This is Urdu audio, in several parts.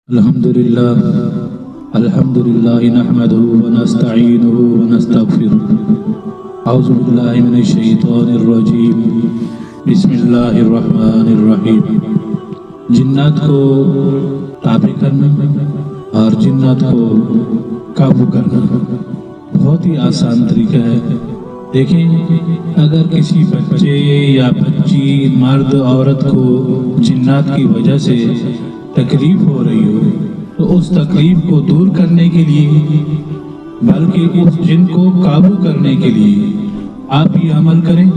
الحمدللہ نحمده ونستعینه ونستغفره اعوذ باللہ من الشیطان الرجیم بسم اللہ الرحمن الرحیم۔ جنات کو تابع کرنا اور جنات کو قابو کرنا بہت ہی آسان طریقہ ہے۔ دیکھیں، اگر کسی بچے یا بچی، مرد عورت کو جنات کی وجہ سے تکلیف ہو رہی ہو تو اس تکلیف کو دور کرنے کے لیے، بلکہ اس جن کو قابو کرنے کے لیے آپ یہ عمل کریں،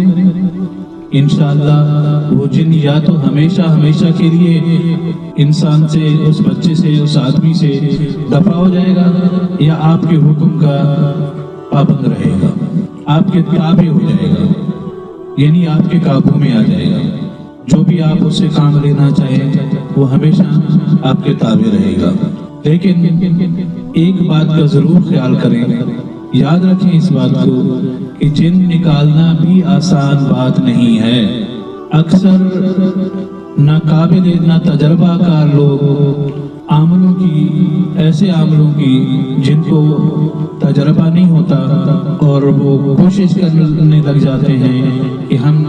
انشاءاللہ وہ جن یا تو ہمیشہ کے لیے انسان سے، اس بچے سے، اس آدمی سے دفع ہو جائے گا، یا آپ کے حکم کا پابند رہے گا، آپ کے تابع ہو جائے گا، یعنی آپ کے قابو میں آ جائے گا۔ جو بھی آپ اس سے کام لینا چاہیں وہ ہمیشہ آپ کے تابع رہے گا۔ لیکن ایک بات کا ضرور خیال کریں، یاد رکھیں اس بات کو کہ جن نکالنا بھی آسان بات نہیں ہے۔ اکثر نہ قابل نہ تجربہ کار لوگ ایسے عاملوں کی جن کو تجربہ نہیں ہوتا، اور وہ کوشش کرنے لگ جاتے ہیں کہ ہم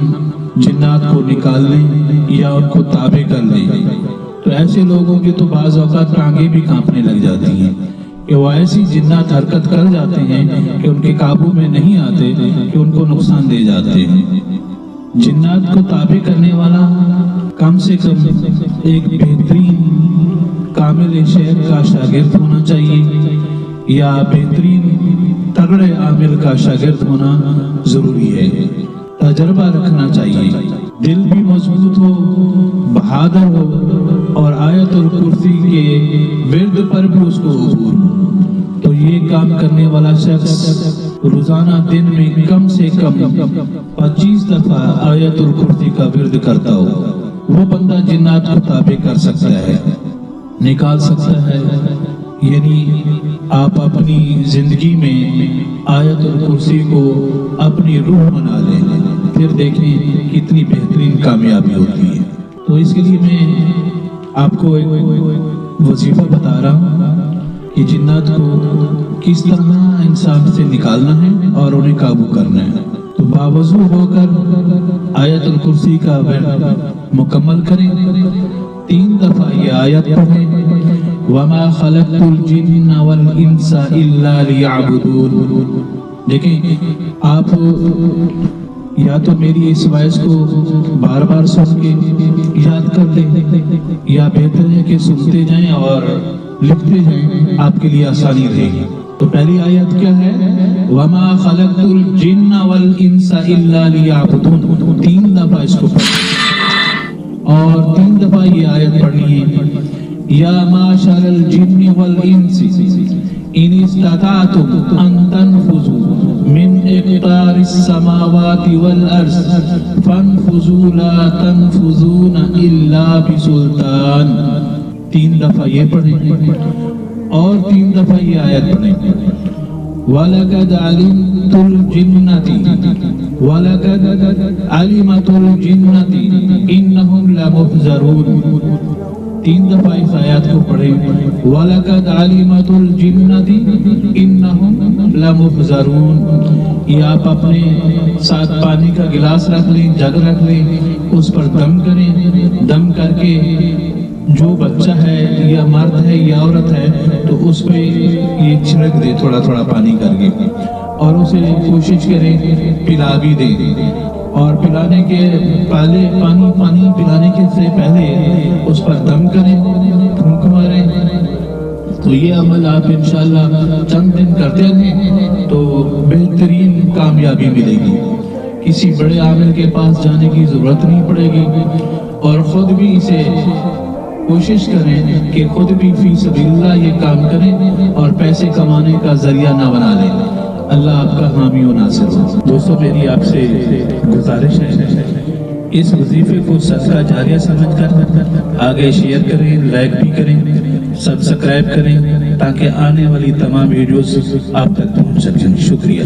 جنات کو نکال لیں یا ان کو تابع کر لیں، تو ایسے لوگوں کے تو بعض اوقات ٹانگیں بھی کانپنے لگ جاتی ہیں کہ وہ ایسی جنات حرکت کر جاتے ہیں کہ ان کے قابو میں نہیں آتے، کہ ان کو نقصان دے جاتے ہیں۔ جنات کو تابع کرنے والا کم سے کم ایک بہترین کامل شیخ کا شاگرد ہونا چاہیے، یا بہترین تگڑے عامل کا شاگرد ہونا ضروری ہے۔ تجربہ رکھنا چاہیے، دل بھی مضبوط ہو، بہادر ہو، اور آیت الکرسی کے ورد پر بھی اس کو عبور ہو۔ تو یہ کام کرنے والا شخص روزانہ دن میں کم سے کم 25 دفعہ آیت الکرسی کا ورد کرتا ہو، وہ بندہ جنات کو تابع کر سکتا ہے، نکال سکتا ہے۔ یعنی آپ اپنی زندگی میں آیت الکرسی کو اپنی روح بنا لیں، پھر دیکھیں کتنی بہترین کامیابی ہوتی ہے۔ تو اس کے لیے میں آپ کو ایک وظیفہ بتا رہا ہوں کہ جنات کو کس طرح انسان سے نکالنا ہے اور انہیں قابو کرنا ہے۔ تو باوضو ہو کر آیت الکرسی کا ورد مکمل کریں، 3 دفعہ یہ آیت پڑھیں، وَمَا خَلَقْتُ الْجِنَّ وَالْإِنسَ إِلَّا لِيَعْبُدُونَ۔ دیکھیں، آپ یا تو میری اس وائس کو بار بار سن کے یاد کر لیں، یا بہتر ہے کہ سنتے جائیں اور لکھتے جائیں، آپ کے لیے آسانی رہے گی۔ تو پہلی آیت کیا ہے؟ وَمَا خَلَقْتُ الْجِنَّ وَالْإِنسَ إِلَّا لِيَعْبُدُونَ۔ 3 دفعہ اس کو پڑھیں، اور 3 دفعہ یہ آیت پڑھنی ہے، یا معشر الجن والانس ان استطعتم ان تنفذوا من اقطار السماوات والارض فانفذوا لا تنفذون الا بسلطان۔ 3 دفعہ یہ پڑھیں، اور 3 دفعہ یہ آیت پڑھیں، وَلَقَدْ عَلِمْتُ الْجِنَّةِ إِنَّهُمْ لَمُحْضَرُونَ۔ 3 دفعہ اس آیات کو پڑھیں، وَلَقَدْ عَلِمْتُ الْجِنَّةِ إِنَّهُمْ لَمُحْضَرُونَ۔ یہ آپ اپنے ساتھ پانی کا گلاس رکھ لیں، جگ رکھ لیں، اس پر دم کریں، دم کر کے جو بچہ ہے یا مرد ہے یا عورت ہے تو اس پہ یہ چھڑک دے تھوڑا تھوڑا پانی کر کے، اور اسے کوشش کریں پلا بھی دیں، اور پلانے کے پہلے پانی پلانے کے سے پہلے اس پر دم کریں، پھونک ماریں۔ تو یہ عمل آپ انشاءاللہ چند دن کرتے رہیں تو بہترین کامیابی ملے گی۔ کسی بڑے عامل کے پاس جانے کی ضرورت نہیں پڑے گی، اور خود بھی اسے کوشش کریں کہ خود بھی فی سبیل اللہ یہ کام کریں اور پیسے کمانے کا ذریعہ نہ بنا لیں۔ اللہ آپ کا حامی و ناصر ہو۔ دوستو، میری آپ سے گزارش ہے، اس وظیفے کو صدقہ جاریہ سمجھ کر آگے شیئر کریں، لائک بھی کریں، سبسکرائب کریں، تاکہ آنے والی تمام ویڈیوز آپ تک پہنچ سکیں۔ شکریہ۔